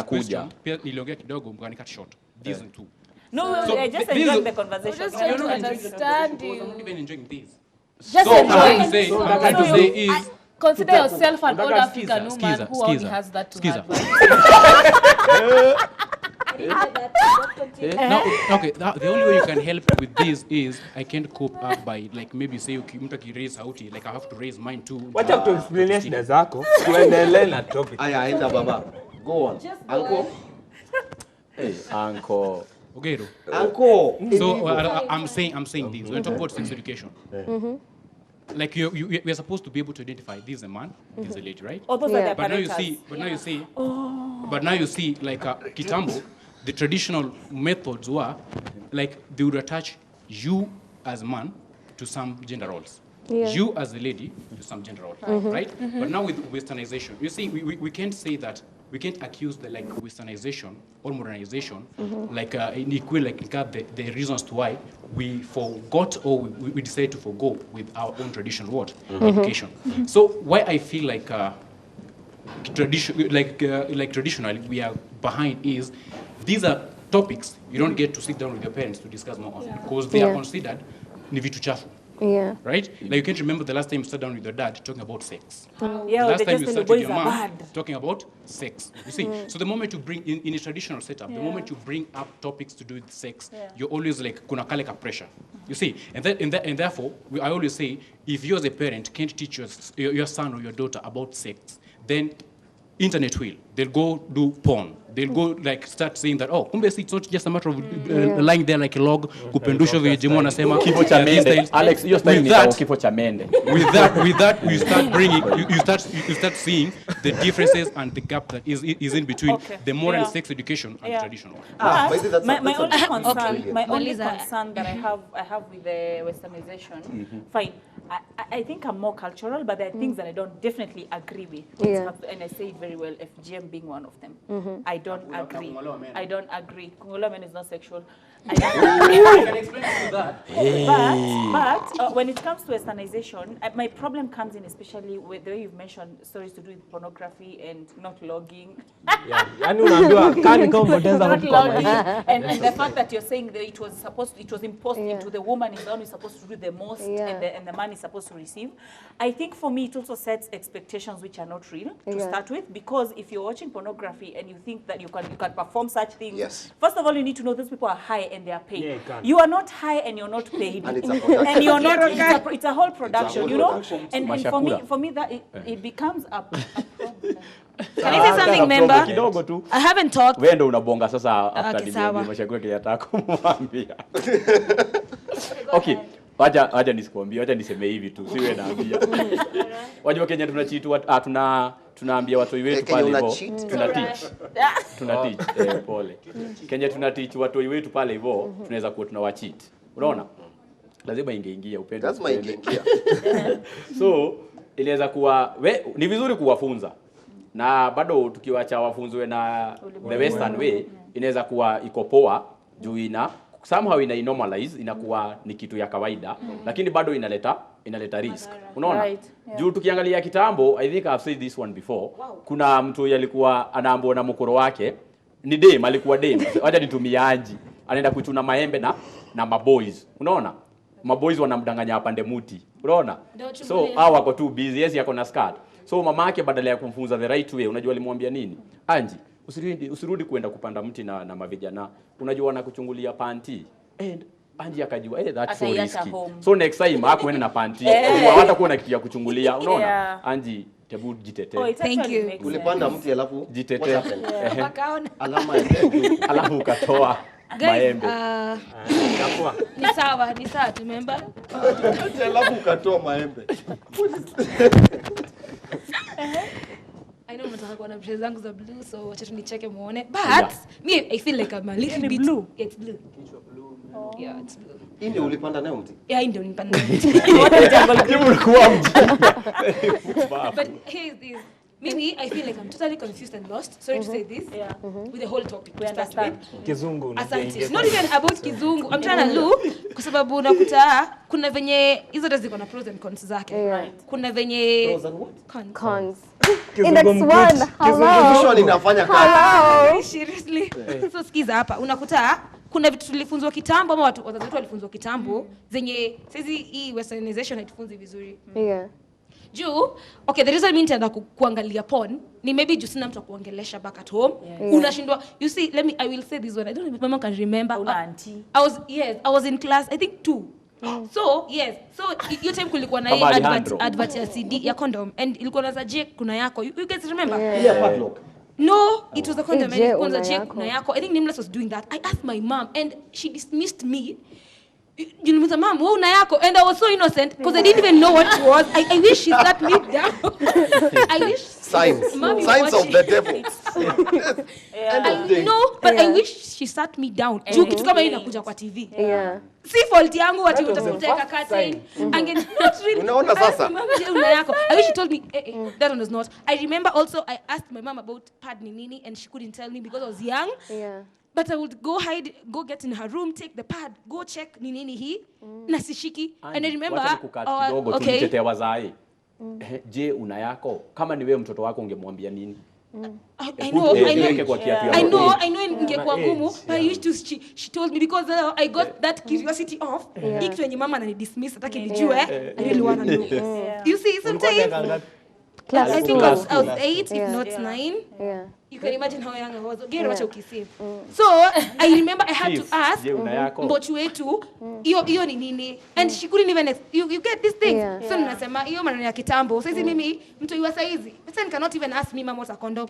question, niliongea kidogo mkanika short. These two. No, I just enjoyed the conversation. Just trying to understand you. I'm not even enjoying this. Just So enjoy. I'm trying to say is, consider yourself an old African woman who only has that to Skiza. advise. No, okay, the only way you can help with this is I can't cope up by like maybe say mtu akiraise sauti, like I have to raise mine too. Wacha kuexplainia shida zako, tuendelee na topic. Aya, enda baba. Go on. Uncle. Hey, uncle. Okay, Uncle. so I'm saying this. When we talk about sex education, like we are supposed to be able to identify this is a man, this is a lady, right? Those are the But now you apparatus. see, like Kitambo, the traditional methods were like they would attach you as a man to some gender roles, you as a lady to some gender role, right? But now with westernization, you see, we can't say that. We can't accuse the like westernization or modernization like in equal like the reasons to why we forgot or we decided to forgo with our own traditional education. So why I feel like traditionally we are behind is these are topics you don't get to sit down with your parents to discuss more often because they are considered ni vitu chafu. Yeah. Right? Like you can't remember the last time you sat down with your dad talking about sex. Yeah, The last they time just you think sat boys with your are mom bad. talking about sex. You see? So the moment you bring in a traditional setup, the moment you bring up topics to do with sex, you're always like kuna kale ka pressure. You see? And therefore, I always say if you as a parent can't teach your son or your daughter about sex, then internet will. They'll go do porn. They'll go like start saying that kumbe it's not just a matter of lying there like a log kupendusha vile Jimo anasema Kifo cha mende. Alex, hiyo style ni kifo cha mende. With that we start bringing you start seeing the differences and the gap that is in between the modern sex education and the traditional one. My only concern that I have with the westernization, fine. I think I'm more cultural, but there are things that I don't definitely agree with. And I say it very well, FGM being one of them. I don't agree. I don't agree. Kungolo men is not sexual. I can explain to that. But when it comes to westernization, my problem comes in especially with the way you've mentioned stories to do with pornography and not logging. Yaani unaambiwa kani kama poteza Not logging. And the fact that you're saying that it was imposed into the woman is the one who's supposed to do the most and the man is is supposed to receive. I think for me, it also sets expectations which are not real to Yeah. start with, because if you're watching pornography and you think that you can perform such things, Yes. first of all, you need to know those people are high and they are paid. Yeah, you can't. You are not high and you're not paid. And it's a production. And you're not, it's a whole production, whole you know? production. And Mashakura. for me that it becomes a problem. Can I say something, member? Kidogo tu. I haven't talked. Wewe ndo unabonga sasa after Okay, sawa. nimeambia Mashakura kile nataka kumwambia. Okay, wacha nisikuambie, wacha niseme hivi tu, siwe naambia. Wajua Kenya tunaambia watoi wetu Kenya pale una hivyo, cheat? tuna teach pole. Kenya tuna teach watoi wetu pale hivyo, tunaweza kuwa tunawacheat. Unaona? Lazima ingeingia upendo. Lazima ingeingia. So inaweza kuwa ni vizuri kuwafunza, na bado tukiwacha wafunzwe na the western way, inaweza kuwa iko poa juu somehow ina normalize, inakuwa ni kitu ya kawaida, lakini bado inaleta risk. Unaona? Right, yeah. Juu tukiangalia kitambo, I think I've said this one before, kuna mtu alikuwa anaambiwa na mkoro wake, ni dem, alikuwa dem, wacha nitumie Anji, anaenda kuchuna maembe na maboys. Unaona? Maboys wanamdanganya apande muti. Unaona? So hao wako too busy, yes yako na skirt. So mama yake badala ya kumfunza the right way, unajua alimwambia nini? Anji, usirudi kuenda kupanda mti na mavijana. Unajua wanakuchungulia panty. And Anji akajua, that's so risky. So next time hakuenda na panty. Hata kuona kitu ya kuchungulia, unaona? Yeah. Anji, tebu jitetee. Thank you. Ulipanda mti alafu Jitetee. Wakaona. alama ya Alafu ukatoa maembe. Ni sawa, remember? alafu ukatoa maembe. I know mnataka kuona picha zangu za blue, so wacha tunicheke muone. But me, I feel like I'm a little bit blue. Yeah, it's blue. Yeah, it's blue. Ndio ulipanda nayo mti? Yeah, ndio nipanda. But here's this. Maybe I feel like I'm totally confused and lost. Sorry to say this. Yeah. With the whole topic. We understand. Kizungu. Asante. Not even about kizungu. I'm trying to look kwa sababu unakuta kuna venye hizo ndo ziko na pros and cons zake. Yeah. Kuna venye Pros and what? Cons. Kizungu Index mkuti. 1. Hello. Usually inafanya kazi. Hello. seriously. So skiza hapa. Unakuta kuna vitu tulifunzwa kitambo ama wazazi wetu walifunzwa kitambo zenye sisi hii westernization haitufunzi vizuri. Yeah. Juu, okay, the reason mimi nitaenda kuangalia porn ni maybe juu sina mtu wa kuongelesha back at home. Yeah. Unashindwa, you see, I will say this one. I don't know if mama can remember. Una auntie. I was in class, I think 2. So, yes. So, your time kulikuwa na hii Kama Alejandro. advert ya CD ya condom and ilikuwa na za J kuna yako. You guys remember? Ile ya padlock. No, it was a condom. J And it was a una J yako. kuna yako. I think Nameless was doing that. I asked my mom and she dismissed me. Nilimuuliza mom, wewe una yako? And I was so innocent because I didn't even know what it was. I wish she sat me down. I wish Signs. Mom is Signs of watching. the devil. End of I day. know, but I Yeah. wish she sat me down. Juu kitu kama hii inakuja kwa TV. Yeah. Si fault yangu ati utasuteka curtain. Not really. Unaona sasa? Mama, je, una yako? I wish she told me that one was not. I remember also I asked my mom about pad ni nini and she couldn't tell me because I was young. Yeah. But I would go get in her room, take the pad, go check ni nini hii na sishiki. And I remember Wacha nikukati kidogo tulitetea wazai. Je, una yako? Kama ni wewe mtoto wako ungemwambia nini? I know ingekuwa Yeah. ngumu, but I used to she told me because I got that curiosity off. Kitu yenye mama ananidismiss hataki nijue. I really want to know. You see, sometimes Class I think I was 8, Yeah. if not 9. Yeah. You can imagine how young I was. Geri wacha ukisave. So I remember I had to ask Je, una yako? mbochu wetu hiyo ni nini, and she couldn't even you get this thing. Yeah. So ninasema hiyo maneno ya kitambo. Sasa mimi mtu yua saizi. Sasa I cannot even ask me mama what's a condom.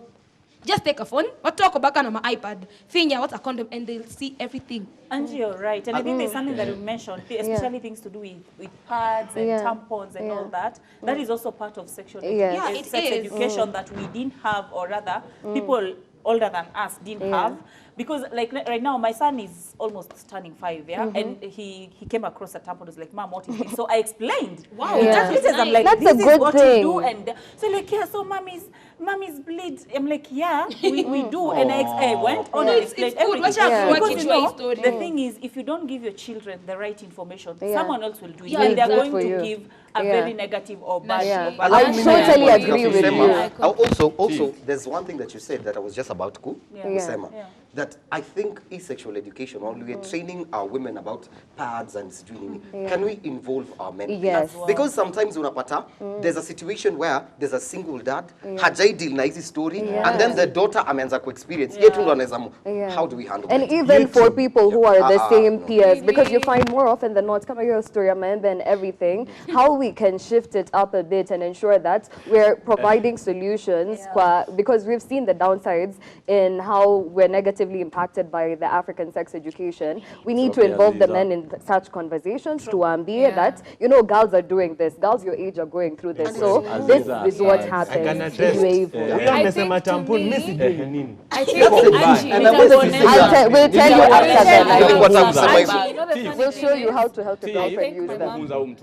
Just take a phone, watu wako baka na my iPad, finya what's a condom and they'll see everything. Angie, you're right. And I think there's something that you mentioned, especially things to do with pads and tampons and all that. That is also part of sexual Yeah, it sex is. education that we didn't have, or rather, people older than us didn't have. Because like right now, my son is almost turning 5, and he came across a tampon. Was like, "Mom, what is this?" So I explained. Wow, That's that's I'm like, That's "This a is good what thing. we do," and so like, "Yeah, so mommy's bleed." I'm like, "Yeah, we do," and I went on and explained it's good. everything. Watch out, Yeah. Because watch you your know, story. the thing is, if you don't give your children the right information, someone else will do it, Yeah, and they're exactly. going For to you. give a Yeah. very negative or bad. Yeah. or bad Allow I me totally to agree with kusema. you. Also, there's one thing that you said that I was just about to Yeah. kusema. Yeah. that I think sexual education, while we are training our women about pads and can we involve our men? Yes. Because sometimes unapata, there's a situation where there's a single dad, hajai deal na hizi story, and then the daughter ameanza ku experience. How do we handle and it? even for people who are the same peers, because you find more often than not, kama your story, and everything, how we can shift it up a bit and ensure that we're providing solutions, because we've seen the downsides in how we're negatively impacted by the African sex education. We need to involve the men in such conversations to be that, you know, girls are doing this, girls your age are going through this, so this is what happens. I can attest. I think we'll tell you after that. We'll We'll show you how to help your girlfriend use them.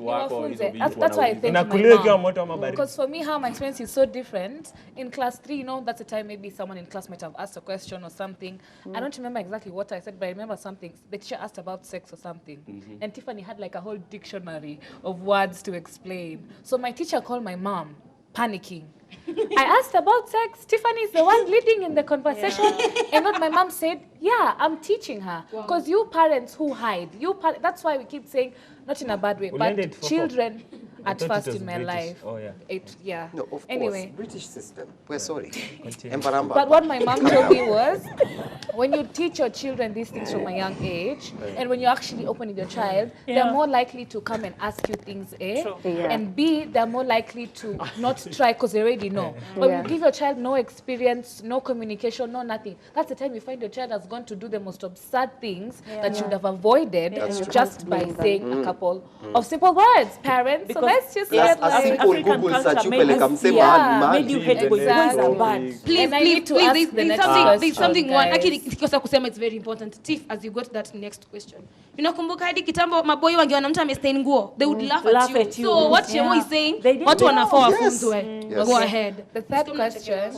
That's why I think my mom. Because for me, how my experience is so different. In class 3, you know, that's the time maybe someone in class might have asked a question or something. I don't remember exactly what I said, but I remember something. The teacher asked about sex or something. And Tiffany had like a whole dictionary of words to explain. So my teacher called my mom, panicking. I asked about sex. Tiffany is the one leading in the conversation. And what my mom said, yeah, I'm teaching her. Because you parents who hide, that's why we keep saying, not in a bad way, but children at first in my life. Oh, yeah. No, of course. Anyway. British system. We're sorry. But what my mom told me was, when you teach your children these things from a young age, and when you actually open with your child, they're more likely to come and ask you things, and B, they're more likely to not try because they already know. But you give your child no experience, no communication, no nothing. That's the time you find your child has gone to do the most absurd things that you would have avoided just by saying a couple of simple words, parents. Because so let's just get like African culture made you hate boys. Boys are bad. Please, there's something one. Actually, kikosa kusema it's very important. Tiff, as you go to that next question. Unakumbuka hadi kitambo maboy wangeona mtu amestain nguo, they would laugh at you. So what Shemo is saying, watu wanafaa wafunzwe. Go ahead. The third question,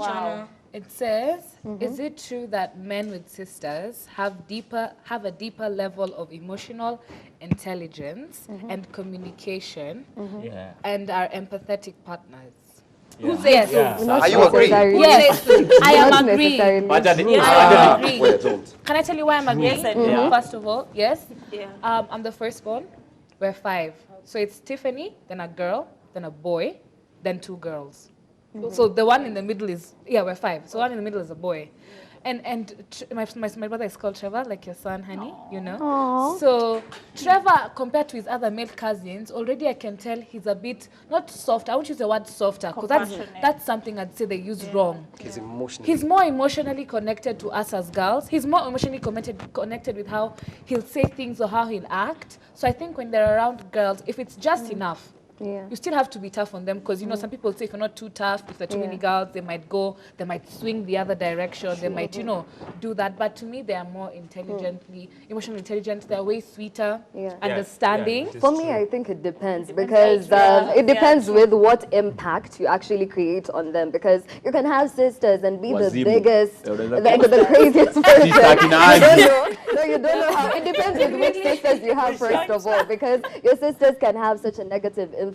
it says, is it true that men with sisters have a deeper level of emotional intelligence and communication and are empathetic partners? Who says so? Are you agreeing? Yes, I am agreeing. I am agreeing. Well, Can I tell you why I'm agreeing? First of all, yes. I'm the firstborn. We're 5. So it's Tiffany, then a girl, then a boy, then 2 girls. So the one in the middle is, we're 5. So one in the middle is a boy. And my brother is called Trevor, like your son, honey, you know. Aww. So Trevor, compared to his other male cousins, already I can tell he's a bit, not soft, I won't use the word softer, because that's something I'd say they use wrong. He's more emotionally connected to us as girls. He's more emotionally connected with how he'll say things or how he'll act. So I think when they're around girls, if it's just enough, you still have to be tough on them, because you know some people say if you're not too tough, if there are too many girls, they might swing the other direction, they might do that. But to me, they are more emotionally intelligent. They're way sweeter, understanding. For me, I think it depends, because it depends with what impact you actually create on them. Because you can have sisters and be the biggest, the craziest person. You don't know how. It depends with which sisters you have, first of all, because your sisters can have such a negative influence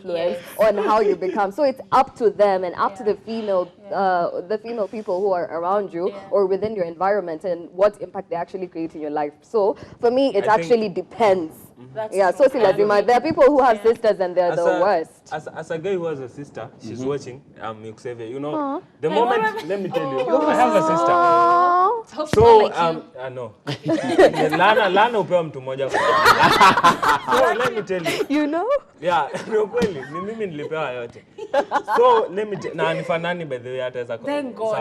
on how you become. So it's up to them and up to the female people who are around you or within your environment and what impact they actually create in your life. So for me, it actually depends. So there are people who have sisters and they're the worst. As a guy who has a sister, she's watching Xavier. You know, the moment, let me tell you, I have a sister. So no. Lana upewa mtu moja. So let me tell you. You know? Yeah, no kweli. Mimi nilipewa yote. So let me na anifanani by the way ataweza kwa. Thank God.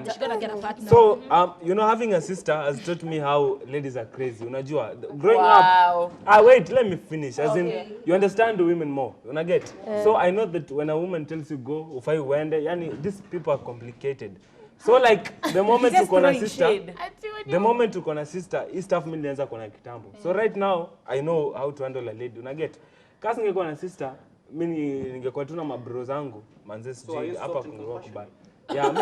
She's gonna get a partner. So you know, having a sister has taught me how ladies are crazy. Unajua, growing up. Wait, let me finish. As in, you understand the women more. You get. So I know that when a woman tells you go, ufai uende, yani these people are complicated. So like the moment you kona sister, hii stuff mimi nilianza kona kitambo. So right now I know how to handle a lady. Una get. Kasi ningekuwa na sister, mimi ningekuwa tu na mabro zangu, manze sijui hapa kungekuwa kubaya. Yeah,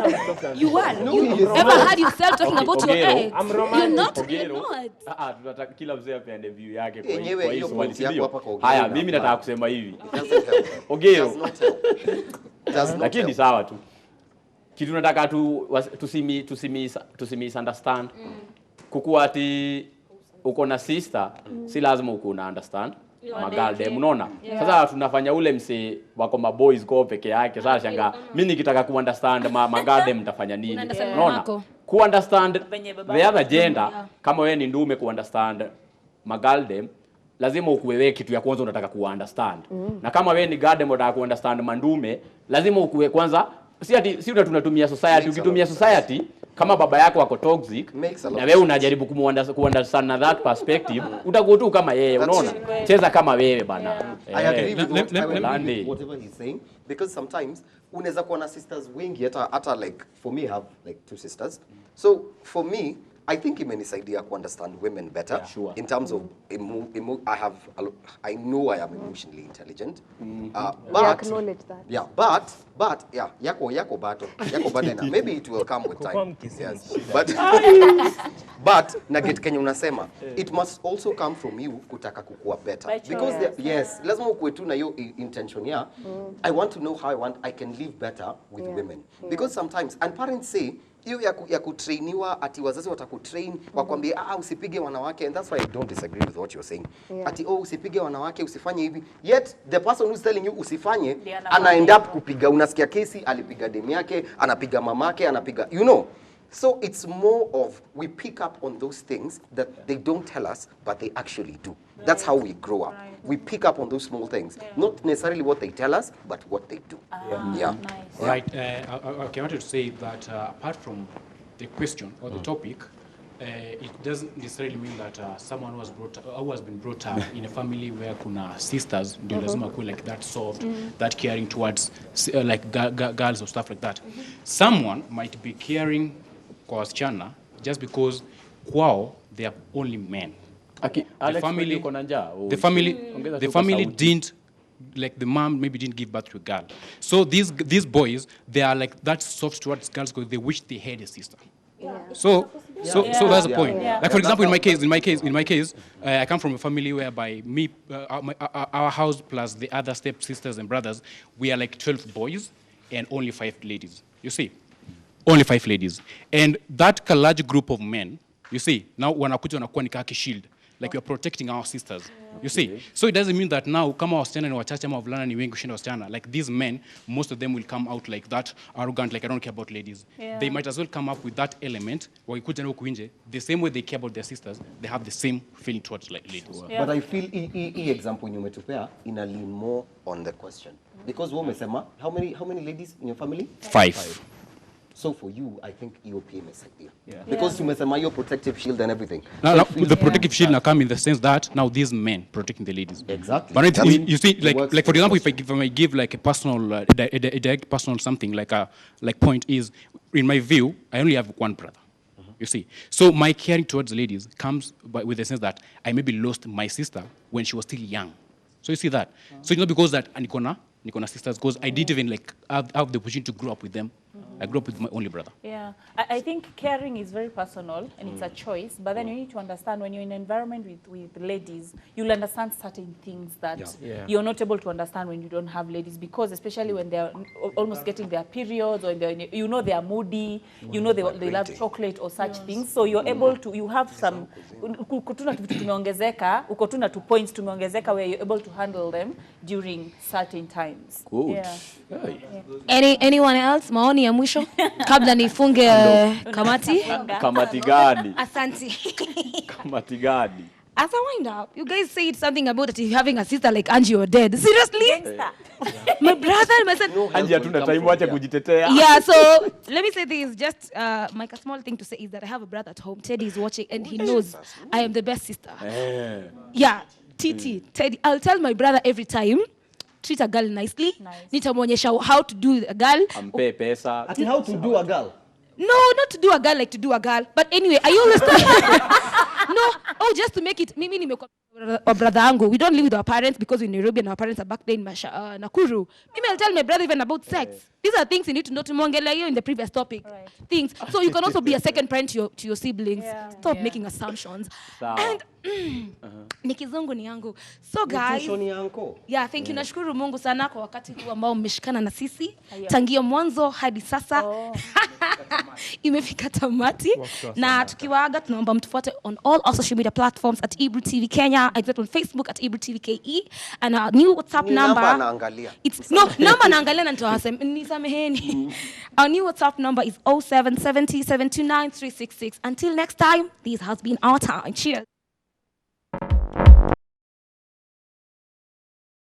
you are. You ever had yourself talking about your ex? I'm romantic. You're not. Tunataka kila mzee apende view yake kwa hiyo hiyo swali point yako hapa kwa sio. Ogero. Haya, mimi nataka kusema hivi. It doesn't help. Ogero. Does not help. Lakini sawa tu. kitu nataka misunderstand. Kukuwa ati uko na sister, si lazima uko na understand. Magalde, unaona? Sasa tunafanya ule mse wako maboys go peke yake. Sasa shanga, mimi nikitaka ku-understand magalde mtafanya nini? Unaona? Ku-understand the other gender, kama wewe ni ndume ku-understand magalde, lazima ukuwe kitu ya kwanza unataka ku-understand. Na kama wewe ni garden unataka ku-understand mandume, lazima ukuwe kwanza si tunatumia society, ukitumia society kama baba yako wako toxic na wewe unajaribu ku-understand na that perspective, utakuwa tu kama yeye, unaona? Cheza kama wewe bana. I agree with whatever he's saying, because sometimes unaweza kuwa na sisters wengi hata like for me I have like 2 sisters. So for me I think imenisaidia ku understand women better, in terms of I know I am emotionally intelligent. But I acknowledge that. Yeah, but yeah, yako bato na maybe it will come with time. Yes. But na get Kenya unasema, it must also come from you kutaka kukua better, because yes, lazima ukuwe tu na hiyo intention ya I want to know how I can live better with women, because sometimes, and parents say hiyo ya kutrainiwa ati wazazi watakutrain wakwambie usipige wanawake, and that's why I don't disagree with what you're saying. Ati usipige wanawake, usifanye hivi, yet the person who's telling you usifanye ana end up kupiga. Unasikia kesi alipiga demu yake, anapiga mamake, anapiga, you know. So it's more of we pick up on those things that they don't tell us, but they actually do. That's how we grow up. We pick up on those small things, not necessarily what they tell us, but what they do. Nice. Right. I wanted to say that apart from the question or the topic, it doesn't necessarily mean that someone who has been brought up in a family where kuna sisters ndio lazima kuwe like that soft, that caring towards like girls or stuff like that. Someone might be caring kwa wasichana just because kwao they are only men. The family didn't, like the mom maybe didn't give birth to a girl. So these boys, they are like that soft towards girls because they wish they had a sister. So that's the point. Like for example, in my case, I come from a family whereby me, our house plus the other step sisters and brothers, we are like 12 boys and only 5 ladies. You see, only 5 ladies, and that large group of men. You see, now wanakuja wanakuwa ni kaki shield, like we are protecting our sisters. You see, so it doesn't mean that now kama wasichana ni wachache ama wavulana ni wengi kushinda wasichana. Like these men, most of them will come out like that, arrogant, like I don't care about ladies. They might as well come up with that element. Wakikuja na huku nje, the same way they care about their sisters, they have the same feeling towards like ladies. But I feel example you umetupea ina lean more on the question, because wewe umesema how many ladies in your family? 5. So for you, I think EOP imesaidia. Because tumesema your protective shield and everything. Now the protective shield now come in the sense that now these men protecting the ladies. Exactly. But you see, like for example, if I give like a personal, a direct personal something like point is, in my view, I only have one brother. You see, so my caring towards the ladies comes with the sense that I maybe lost my sister when she was still young. So you see that. So it's not because that Nikona sisters, because I didn't even like have the opportunity to grow up with them. I grew up with my only brother. Yeah, I think caring is very personal and it's a choice. But then you need to understand when you're in an environment with ladies, you'll understand certain things that you're not able to understand when you don't have ladies, because especially when they're almost getting their periods, or you know they are moody, you know they love chocolate or such things. So you're able to, you have some, uko tuna 2 points tumeongezeka where you're able to handle them during certain times. Good. Yeah. Anyone else? Maoni ya mwisho kabla nifunge kamati. Kamati gani? Asante. Kamati gani? As I wind up, you guys said something about that if having a sister like Angie, you're dead. Seriously? My brother, my son. Angie, hatuna time wacha kujitetea. Yeah, so let me say this. Just my small thing to say is that I have a brother at home. Teddy is watching and he knows I am the best sister. Yeah, Teddy. I'll tell my brother every time, treat a girl nicely. Nitamwonyesha how to do a girl. Ampe pesa. Ati how to do a girl? No, not to do a girl like to do a girl. But anyway, I always No, just to make it. Mimi nimekuwa or brother angu, we don't live with our parents because we're in Nairobi and our parents are back there in Nakuru. Maybe I'll tell my brother even about sex. These are things you need to know to Mongelea in the previous topic. Right. Things. So you can also be a second parent to your siblings. Yeah. Stop making assumptions. And nikizungu ni yangu. So guys, yeah, thank you. Nashukuru Mungu sana kwa wakati huu ambao mmeshikana na sisi. Tangio mwanzo hadi sasa. Imefika tamati. Na tukiwaaga tunaomba mtufuate on all our social media platforms at Ebru TV Kenya, except on Facebook at Ebru TV KE, and our new WhatsApp number. It's no number naangalia na nisameheni. Our new WhatsApp number is 0770 729 366. Until next time, this has been our time. Cheers.